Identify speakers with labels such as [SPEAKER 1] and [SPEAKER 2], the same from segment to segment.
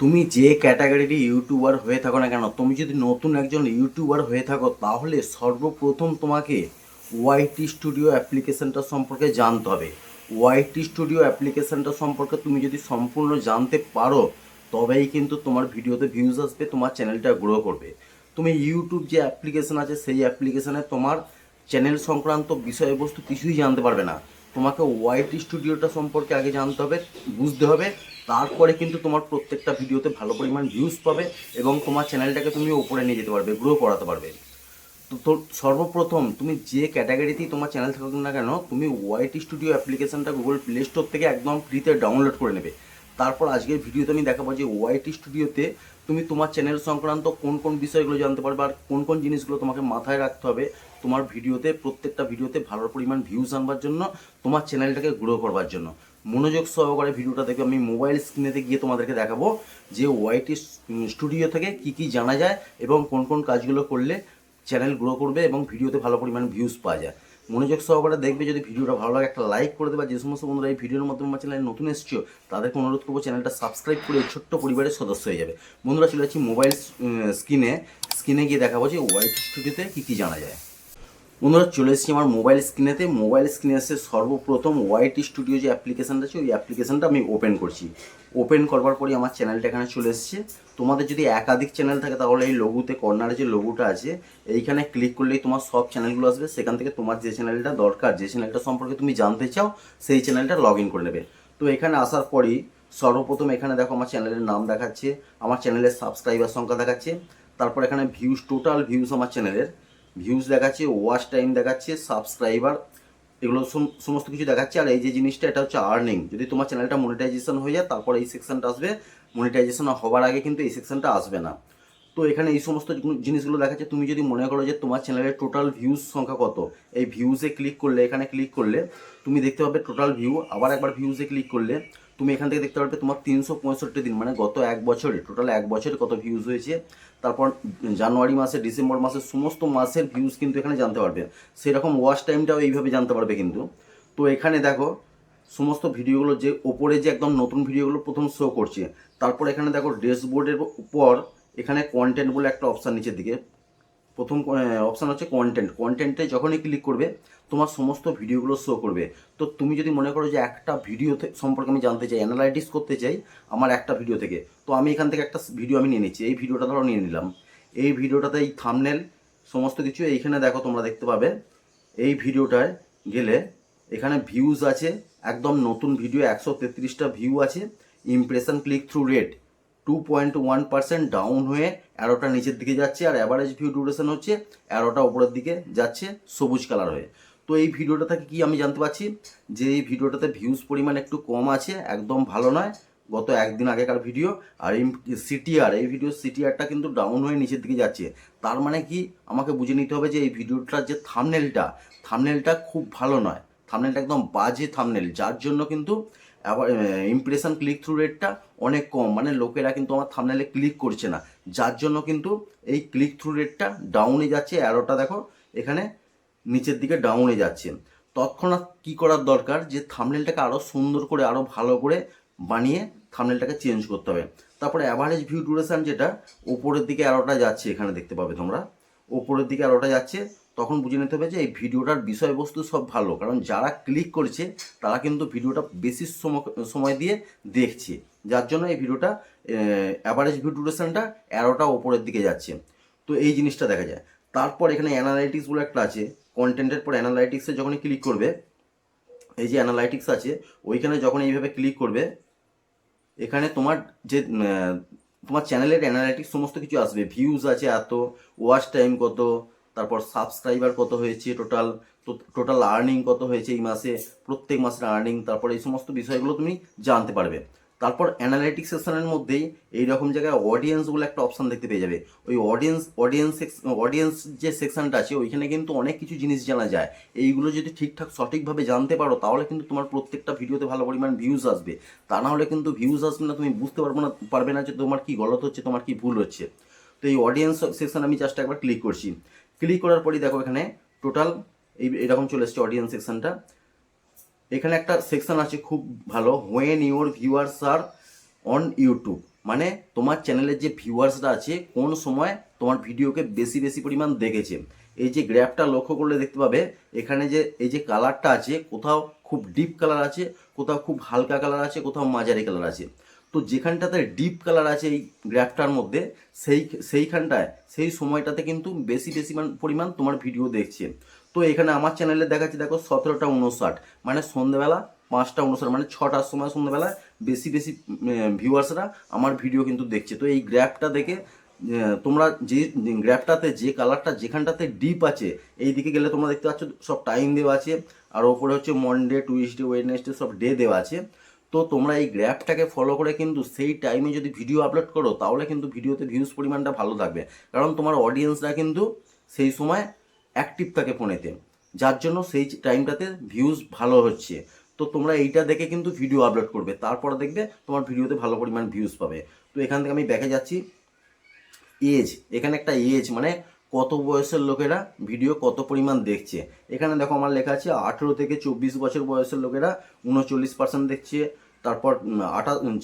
[SPEAKER 1] তুমি যে ক্যাটাগরির ইউটিউবার হয়ে থাকো না কেন, তুমি যদি নতুন একজন ইউটিউবার হয়ে থাকো তাহলে সর্বপ্রথম তোমাকে ওয়াইটি স্টুডিও অ্যাপ্লিকেশনটা সম্পর্কে জানতে হবে। ওয়াইটি স্টুডিও অ্যাপ্লিকেশনটা সম্পর্কে তুমি যদি সম্পূর্ণ জানতে পারো তবেই কিন্তু তোমার ভিডিওতে ভিউজ আসবে, তোমার চ্যানেলটা গ্রো করবে। তুমি ইউটিউব যে অ্যাপ্লিকেশন আছে সেই অ্যাপ্লিকেশনে তোমার চ্যানেল সংক্রান্ত বিষয়বস্তু কিছুই জানতে পারবে না। তোমাকে ওয়াইটি স্টুডিওটা সম্পর্কে আগে জানতে হবে, বুঝতে হবে, তারপরে কিন্তু তোমার প্রত্যেকটা ভিডিওতে ভালো পরিমাণ ভিউজ পাবে এবং তোমার চ্যানেলটাকে তুমি ওপরে নিয়ে যেতে পারবে, গ্রো করাতে পারবে। তো সর্বপ্রথম তুমি যে ক্যাটাগরিতেই তোমার চ্যানেল থাকুক না কেন, তুমি ওয়াইটি স্টুডিও অ্যাপ্লিকেশনটা গুগল প্লে স্টোর থেকে একদম ফ্রিতে ডাউনলোড করে নেবে। তারপর আজকের ভিডিওতে আমি দেখাবো যে ওয়াইটি স্টুডিওতে তুমি তোমার চ্যানেল সংক্রান্ত কোন কোন বিষয়গুলো জানতে পারবে আর কোন কোন জিনিসগুলো তোমাকে মাথায় রাখতে হবে তোমার ভিডিওতে, প্রত্যেকটা ভিডিওতে ভালো পরিমাণ ভিউজ আনবার জন্য, তোমার চ্যানেলটাকে গ্রো করবার জন্য। মনোযোগ সহকারে ভিডিওটা দেখবে। আমি মোবাইল স্ক্রিনেতে গিয়ে তোমাদেরকে দেখাবো যে ওয়াইটি স্টুডিও থেকে কি কি জানা যায় এবং কোন কোন কাজগুলো করলে চ্যানেল গ্রো করবে এবং ভিডিওতে ভালো পরিমাণ ভিউজ পাওয়া যায়। মনোযোগ সহকারে দেখবে। যদি ভিডিওটা ভালো লাগে একটা লাইক করে দেবে। যে সমস্ত বন্ধুরা এই ভিডিওর মাধ্যমে আমার চ্যানেলে নতুন এসেছো তাদেরকে অনুরোধ করবো চ্যানেলটা সাবস্ক্রাইব করে এই ছোট্ট পরিবারের সদস্য হয়ে যাবে। বন্ধুরা চলে যাচ্ছি মোবাইল স্ক্রিনে গিয়ে দেখাবো যে ওয়াইটি স্টুডিওতে কী কী জানা যায়। বন্ধুরা চলে এসেছি আমার মোবাইল স্ক্রিনেতে। মোবাইল স্ক্রিনে এসে সর্বপ্রথম ওয়াইটি স্টুডিও যে অ্যাপ্লিকেশানটা আছে ওই অ্যাপ্লিকেশানটা আমি ওপেন করছি। ওপেন করবার পরই আমার চ্যানেলটা এখানে চলে এসেছে। তোমাদের যদি একাধিক চ্যানেল থাকে তাহলে এই লোগোতে কর্নারে যে লোগোটা আছে এইখানে ক্লিক করলেই তোমার সব চ্যানেলগুলো আসবে। সেখান থেকে তোমার যে চ্যানেলটা দরকার, যে চ্যানেলটা সম্পর্কে তুমি জানতে চাও সেই চ্যানেলটা লগ ইন করে নেবে। তো এখানে আসার পরই সর্বপ্রথম এখানে দেখো আমার চ্যানেলের নাম দেখাচ্ছে, আমার চ্যানেলের সাবস্ক্রাইবার সংখ্যা দেখাচ্ছে, তারপর এখানে ভিউজ, টোটাল ভিউজ আমার চ্যানেলের ভিউজ দেখাচ্ছে, ওয়াচ টাইম দেখাচ্ছে, সাবস্ক্রাইবার, এগুলো সমস্ত কিছু দেখাচ্ছে। আর এই যে জিনিসটা এটা হচ্ছে আর্নিং। যদি তোমার চ্যানেলটা মনিটাইজেশন হয়ে যায় তারপর এই সেকশনটা আসবে, মনিটাইজেশন হওয়ার আগে কিন্তু এই সেকশনটা আসবে না। তো এখানে এই সমস্ত জিনিসগুলো দেখাচ্ছে। তুমি যদি মনে করো যে তোমার চ্যানেলের টোটাল ভিউজ সংখ্যা কত, এই ভিউজে ক্লিক করলে, এখানে ক্লিক করলে তুমি দেখতে পাবে টোটাল ভিউ। আবার একবার ভিউজে ক্লিক করলে তুমি এখান থেকে দেখতে পারবে তোমার 365 দিন মানে গত এক বছরে, টোটাল এক বছরে কত ভিউজ হয়েছে। তারপর জানুয়ারি মাসে, ডিসেম্বর মাসে, সমস্ত মাসের ভিউজ কিন্তু এখানে জানতে পারবে। সেরকম ওয়াচ টাইমটাও এইভাবে জানতে পারবে কিন্তু। তো এখানে দেখো সমস্ত ভিডিওগুলো যে ওপরে যে একদম নতুন ভিডিওগুলো প্রথম শো করছে, তারপর এখানে দেখো ড্যাশবোর্ডের উপর এখানে কন্টেন্ট বলে একটা অপশান নিচের দিকে, প্রথম অপশান হচ্ছে কন্টেন্ট। কন্টেন্টে যখনই ক্লিক করবে তোমার সমস্ত ভিডিওগুলো শো করবে। তো তুমি যদি মনে করো যে একটা ভিডিও সম্পর্কে আমি জানতে চাই, অ্যানালাইটিক্স করতে চাই আমার একটা ভিডিও থেকে, তো আমি এখান থেকে একটা ভিডিও আমি নিয়ে নিচ্ছি। এই ভিডিওটা ধরো নিয়ে নিলাম। এই ভিডিওটাতে এই থাম্বনেল সমস্ত কিছু এইখানে দেখো তোমরা দেখতে পাবে। এই ভিডিওটায় গেলে এখানে ভিউজ আছে, একদম নতুন ভিডিও, 133টা ভিউ আছে। Impression click through rate 2.1% down হয়ে অ্যারোটা নিচের দিকে যাচ্ছে। আর অ্যাভারেজ ভিউ ডিউরেশন হচ্ছে অ্যারোটা উপরের দিকে যাচ্ছে সবুজ কালার হয়ে। তো এই ভিডিওটা থেকে কি আমি জানতে পারছি যে এই ভিডিওটাতে ভিউজ পরিমাণ একটু কম আছে, একদম ভালো নয়, গত একদিন আগেকার ভিডিও। আর সিটিআর, এই ভিডিও সিটিআরটা কিন্তু ডাউন হয়ে নিচের দিকে যাচ্ছে। তার মানে কি আমাকে বুঝে নিতে হবে যে এই ভিডিওটার যে থাম্বনেলটা খুব ভালো নয়, থাম্বনেলটা একদম বাজে থাম্বনেল, যার জন্য কিন্তু আবার ইমপ্রেশন ক্লিক থ্রু রেটটা অনেক কম, মানে লোকেরা কিন্তু আমার থাম্বনেলে ক্লিক করছে না, যার জন্য কিন্তু এই ক্লিক থ্রু রেটটা ডাউনে যাচ্ছে। অ্যারোটা দেখো এখানে নিচের দিকে ডাউনে যাচ্ছে। তৎক্ষণাৎ কী করার দরকার যে থাম্বনেলটাকে আরও সুন্দর করে, আরও ভালো করে বানিয়ে থাম্বনেলটাকে চেঞ্জ করতে হবে। তারপরে অ্যাভারেজ ভিউ ডিউরেশন যেটা ওপরের দিকে অ্যারোটা যাচ্ছে, এখানে দেখতে পাবে তোমরা ওপরের দিকে অ্যারোটা যাচ্ছে, তখন বুঝে নিতে হবে যে এই ভিডিওটার বিষয়বস্তু সব ভালো, কারণ যারা ক্লিক করছে তারা কিন্তু ভিডিওটা বেশি সময় দিয়ে দেখছে, যার জন্য এই ভিডিওটা অ্যাভারেজ ভিউ ডিউরেশনটা অ্যারোটা ওপরের দিকে যাচ্ছে। তো এই জিনিসটা দেখা যায়। তারপর এখানে অ্যানালাইটিক্স বলে একটা আছে। কন্টেন্টের পর অ্যানালাইটিক্সে যখনই ক্লিক করবে, এই যে অ্যানালাইটিক্স আছে ওইখানে যখন এইভাবে ক্লিক করবে এখানে তোমার যে তোমার চ্যানেলের অ্যানালাইটিক্স সমস্ত কিছু আসবে। ভিউজ আছে এত, ওয়াচ টাইম কত, তারপর সাবস্ক্রাইবার কত হয়েছে, টোটাল আর্নিং কত হয়েছে এই মাসে, প্রত্যেক মাসের আর্নিং, তারপর এই সমস্ত বিষয়গুলো তুমি জানতে পারবে। তারপর অ্যানালাইটিক্স সেকশনের মধ্যেই এইরকম জায়গায় অডিয়েন্স বলে একটা অপশান দেখতে পেয়ে যাবে। ওই অডিয়েন্স যে সেকশনটা আছে ওইখানে কিন্তু অনেক কিছু জিনিস জানা যায়। এইগুলো যদি ঠিকঠাক সঠিকভাবে জানতে পারো তাহলে কিন্তু তোমার প্রত্যেকটা ভিডিওতে ভালো পরিমাণ ভিউজ আসবে। তা না হলে কিন্তু ভিউজ আসবে না, তুমি বুঝতে পারবে না যে তোমার কি গলত হচ্ছে, তোমার কি ভুল হচ্ছে। তো এই অডিয়েন্স সেকশন আমি জাস্ট একবার ক্লিক করছি। ক্লিক করার পরই দেখো এখানে টোটাল এরকম চলে এসছে অডিয়েন্স সেকশনটা। এখানে একটা সেকশন আছে খুব ভালো, when your viewers are on YouTube. মানে তোমার চ্যানেলের যে ভিউয়ার্সরা আছে কোন সময় তোমার ভিডিওকে বেশি বেশি পরিমাণ দেখেছে। এই যে গ্রাফটা লক্ষ্য করলে দেখতে পাবে এখানে যে এই যে কালারটা আছে, কোথাও খুব ডিপ কালার আছে, কোথাও খুব হালকা কালার আছে, কোথাও মাঝারি কালার আছে। তো যেখানটাতে ডিপ কালার আছে এই গ্রাফটার মধ্যে সেইখানটায় সেই সময়টাতে কিন্তু বেশি বেশি পরিমাণ তোমার ভিডিও দেখছে। তো এখানে আমার চ্যানেলে দেখাচ্ছে দেখো 17:59, মানে সন্ধ্যেবেলা 5:59, মানে 6টার সময় সন্ধ্যেবেলায় বেশি বেশি ভিউয়ার্সরা আমার ভিডিও কিন্তু দেখছে। তো এই গ্রাফটা দেখে তোমরা যে গ্রাফটাতে যে কালারটা যেখানটাতে ডিপ আছে এই দিকে গেলে তোমরা দেখতে পাচ্ছ সব টাইম দেওয়া আছে, আর ওপরে হচ্ছে মনডে, টুইসডে, ওয়েডনেসডে সব ডে দেওয়া আছে। তো তোমরা এই গ্রাফটাকে ফলো করে কিন্তু সেই টাইমে যদি ভিডিও আপলোড করো তাহলে কিন্তু ভিডিওতে ভিউজ পরিমাণটা ভালো থাকবে, কারণ তোমার অডিয়েন্সরা কিন্তু সেই সময় অ্যাক্টিভ থাকে ফোনেতে, যার জন্য সেই টাইমটাতে ভিউজ ভালো হচ্ছে। তো তোমরা এইটা দেখে কিন্তু ভিডিও আপলোড করবে, তারপরে দেখবে তোমার ভিডিওতে ভালো পরিমাণ ভিউজ পাবে। তো এখান থেকে আমি ব্যাকে যাচ্ছি, এজ, এখানে একটা এজ মানে কত বয়সের লোকেরা ভিডিও কত পরিমাণ দেখছে। এখানে দেখো আমার লেখা আছে 18 থেকে 24 বছর বয়সের লোকেরা 39% দেখছে, তারপর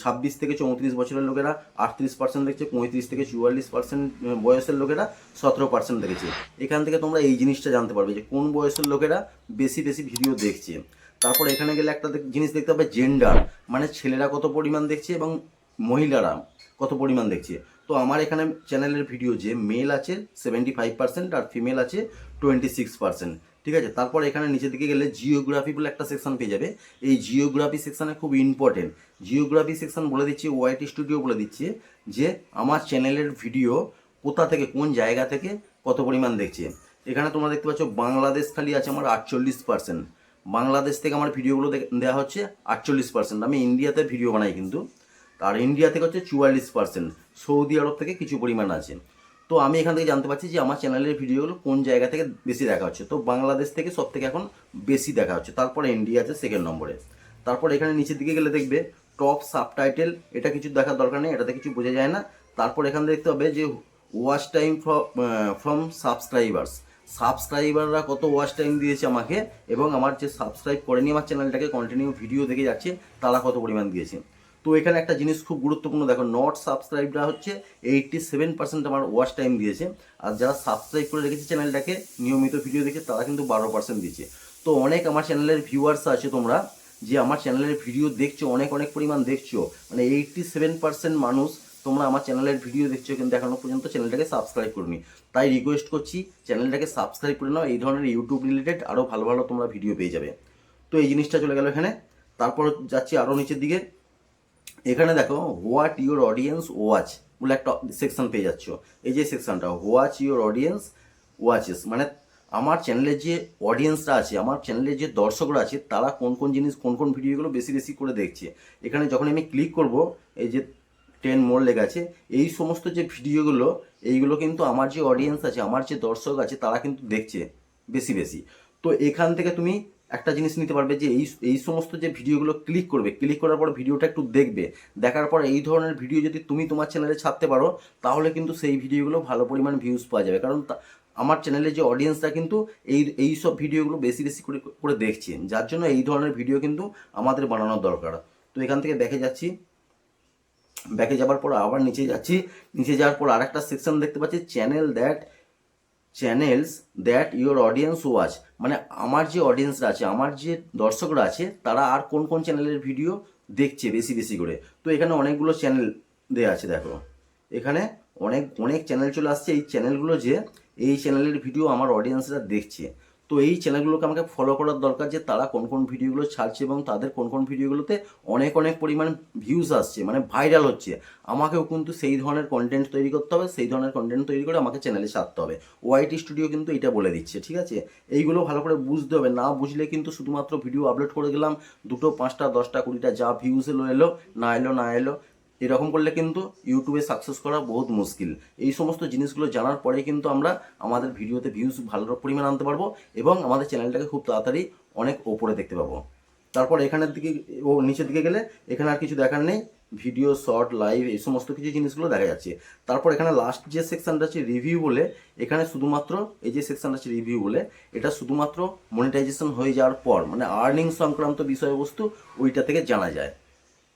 [SPEAKER 1] 26 থেকে 34 বছরের লোকেরা 38% দেখছে, 35 থেকে 44% বয়সের লোকেরা 17% দেখেছে। এখান থেকে তোমরা এই জিনিসটা জানতে পারবে যে কোন বয়সের লোকেরা বেশি বেশি ভিডিও দেখছে। তারপর এখানে গেলে একটা জিনিস দেখতে হবে জেন্ডার, মানে ছেলেরা কত পরিমাণ দেখছে এবং মহিলারা কত পরিমাণ দেখছে। তো আমার এখানে চ্যানেলের ভিডিও যে মেল আছে 75% আর ফিমেল আছে 26%, ঠিক আছে। তারপর এখানে নিচের দিকে গেলে জিওগ্রাফি বলে একটা সেকশন পেয়ে যাবে। এই জিওগ্রাফি সেকশানে খুব ইম্পর্টেন্ট, জিওগ্রাফি সেকশন বলে দিচ্ছে, ওয়াইটি স্টুডিও বলে দিচ্ছে যে আমার চ্যানেলের ভিডিও কোথা থেকে কোন জায়গা থেকে কত পরিমাণ দেখছে। এখানে তোমরা দেখতে পাচ্ছ বাংলাদেশ খালি আছে আমার 48%, বাংলাদেশ থেকে আমার ভিডিওগুলো দেওয়া হচ্ছে 48%। আমি ইন্ডিয়াতে ভিডিও বানাই কিন্তু, আর ইন্ডিয়া থেকে হচ্ছে 44%, সৌদি আরব থেকে কিছু পরিমাণ আছে। তো আমি এখান থেকে জানতে পারছি যে আমার চ্যানেলের ভিডিওগুলো কোন জায়গা থেকে বেশি দেখা হচ্ছে। তো বাংলাদেশ থেকে সব থেকে এখন বেশি দেখা হচ্ছে, তারপরে ইন্ডিয়া আছে সেকেন্ড নম্বরে। তারপর এখানে নিচের দিকে গেলে দেখবে টপ সাবটাইটেল, এটা কিছু দেখার দরকার নেই, এটাতে কিছু বোঝা যায় না। তারপর এখানে দেখতে হবে যে ওয়াচ টাইম ফ্রম সাবস্ক্রাইবার্স, সাবস্ক্রাইবাররা কত ওয়াচ টাইম দিয়েছে আমাকে, এবং আমার যে সাবস্ক্রাইব করেনি আমার চ্যানেলটাকে কন্টিনিউ ভিডিও দেখে যাচ্ছে তারা কত পরিমাণ দিয়েছে। তো এখানে একটা জিনিস খুব গুরুত্বপূর্ণ দেখো, নট সাবস্ক্রাইবরা হচ্ছে 87% আমার ওয়াচ টাইম দিয়েছে, আর যারা সাবস্ক্রাইব করে রেখেছে চ্যানেলটাকে নিয়মিত ভিডিও দেখে তারা কিন্তু 12% দিয়েছে। তো অনেক আমার চ্যানেলের ভিউয়ার্স আছে তোমরা যে আমার চ্যানেলের ভিডিও দেখছো, অনেক অনেক পরিমাণ দেখছো, মানে 87% মানুষ তোমরা আমার চ্যানেলের ভিডিও দেখছো কিন্তু এখনো পর্যন্ত চ্যানেলটাকে সাবস্ক্রাইব করনি। তাই রিকোয়েস্ট করছি চ্যানেলটাকে সাবস্ক্রাইব করে নাও, এই ধরনের ইউটিউব রিলেটেড আরও ভালো ভালো তোমরা ভিডিও পেয়ে যাবে। তো এই জিনিসটা চলে গেল এখানে। তারপর যাচ্ছি আরও নিচের দিকে, এখানে দেখো হোয়াট ইউর অডিয়েন্স ওয়াচ বলে একটা সেকশন পেয়ে যাচ্ছ। এই যে সেকশনটা হোয়াচ ইউর অডিয়েন্স ওয়াচেস, মানে আমার চ্যানেলের যে অডিয়েন্সরা আছে, আমার চ্যানেলের যে দর্শকরা আছে তারা কোন কোন জিনিস কোন কোন ভিডিওগুলো বেশি বেশি করে দেখছে। এখানে যখন আমি ক্লিক করব এই যে 10 মোর লেখা আছে, এই সমস্ত যে ভিডিওগুলো এইগুলো কিন্তু আমার যে অডিয়েন্স আছে, আমার যে দর্শক আছে তারা কিন্তু দেখছে বেশি বেশি। তো এখান থেকে তুমি একটা জিনিস নিতে পারবে যে এই সমস্ত যে ভিডিওগুলো ক্লিক করবে, ক্লিক করার পর ভিডিওটা একটু দেখবে, দেখার পর এই ধরনের ভিডিও যদি তুমি তোমার চ্যানেলে ছাড়তে পারো তাহলে কিন্তু সেই ভিডিওগুলো ভালো পরিমাণ ভিউজ পাওয়া যাবে, কারণ আমার চ্যানেলে যে অডিয়েন্সরা কিন্তু এই সব ভিডিওগুলো বেশি বেশি করে করে দেখছে, যার জন্য এই ধরনের ভিডিও কিন্তু আমাদের বানানোর দরকার। তো এখান থেকে দেখে যাচ্ছি, ব্যাকে যাওয়ার পর আবার নিচে যাচ্ছি, নিচে যাওয়ার পর আর একটা সেকশন দেখতে পাচ্ছি channels that your audience watch, মানে আমার যে অডিয়েন্সরা আছে, আমার যে দর্শকরা আছে তারা আর কোন কোন চ্যানেলের ভিডিও দেখছে বেশি বেশি করে। তো এখানে অনেকগুলো চ্যানেল দেওয়া আছে দেখো, এখানে অনেক অনেক চ্যানেল চলে আসছে, এই চ্যানেলগুলো যে এই চ্যানেলের ভিডিও আমার অডিয়েন্সরা দেখছে। তো এই চ্যানেলগুলোকে আমাকে ফলো করার দরকার যে তারা কোন কোন ভিডিওগুলো ছাড়ছে এবং তাদের কোন কোন ভিডিওগুলোতে অনেক অনেক পরিমাণ ভিউজ আসছে, মানে ভাইরাল হচ্ছে। আমাকেও কিন্তু সেই ধরনের কন্টেন্ট তৈরি করতে হবে, সেই ধরনের কন্টেন্ট তৈরি করে আমাকে চ্যানেলে ছাড়তে হবে। ওয়াইটি স্টুডিও কিন্তু এটা বলে দিচ্ছে, ঠিক আছে। এইগুলো ভালো করে বুঝতে হবে, না বুঝলে কিন্তু শুধুমাত্র ভিডিও আপলোড করে গেলাম, 2টো 5টা 10টা 20টা যা ভিউজ এলো না এলো এরকম করলে কিন্তু ইউটিউবে সাকসেস করা বহুত মুশকিল। এই সমস্ত জিনিসগুলো জানার পরে কিন্তু আমরা আমাদের ভিডিওতে ভিউজ ভালো পরিমাণ আনতে পারবো এবং আমাদের চ্যানেলটাকে খুব তাড়াতাড়ি অনেক ওপরে দেখতে পাবো। তারপর এখানের দিকে নিচের দিকে গেলে এখানে আর কিছু দেখার নেই, ভিডিও শর্ট লাইভ এই সমস্ত কিছু জিনিসগুলো দেখা যাচ্ছে। তারপর এখানে লাস্ট যে সেকশনটা আছে রিভিউ বলে, এখানে শুধুমাত্র এই যে সেকশনটা আছে রিভিউ বলে, এটা শুধুমাত্র মনিটাইজেশন হয়ে যাওয়ার পর মানে আর্নিং সংক্রান্ত বিষয়বস্তু ওইটা থেকে জানা যায়।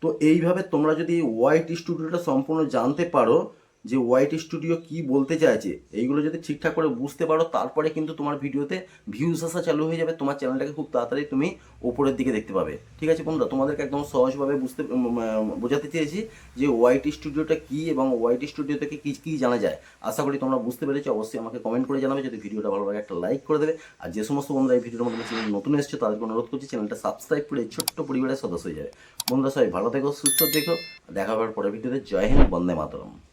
[SPEAKER 1] তো এইভাবে তোমরা যদি ওয়াইটি স্টুডিওটা সম্পূর্ণ জানতে পারো যে ওয়াইটি স্টুডিও কি বলতে চাইছে, এইগুলো যদি ঠিকঠাক করে বুঝতে পারো, তারপরে কিন্তু তোমার ভিডিওতে ভিউজ আসা চালু হয়ে যাবে, তোমার চ্যানেলটাকে খুব তাড়াতাড়ি তুমি ওপরের দিকে দেখতে পাবে। ঠিক আছে বন্ধুরা, তোমাদেরকে একদম সহজভাবে বোঝাতে চেয়েছি যে ওয়াইটি স্টুডিওটা কী এবং ওয়াইটি স্টুডিও থেকে কী কী জানা যায়। আশা করি তোমরা বুঝতে পেরেছো। অবশ্যই আমাকে কমেন্ট করে জানাবে। যদি ভিডিওটা ভালো লাগে একটা লাইক করে দেবে। আর যে সমস্ত বন্ধুরা এই ভিডিওর মধ্যে চ্যানেল নতুন এসেছে তাদেরকে অনুরোধ করছি চ্যানেলটা সাবস্ক্রাইব করে ছোট্ট পরিবারের সদস্য হয়ে যাবে। বন্ধুরা সবাই ভালো থেকো, সুস্থ থেকো, দেখা হওয়ার পরের ভিডিওতে। জয় হিন্দ, বন্দে মাতরম।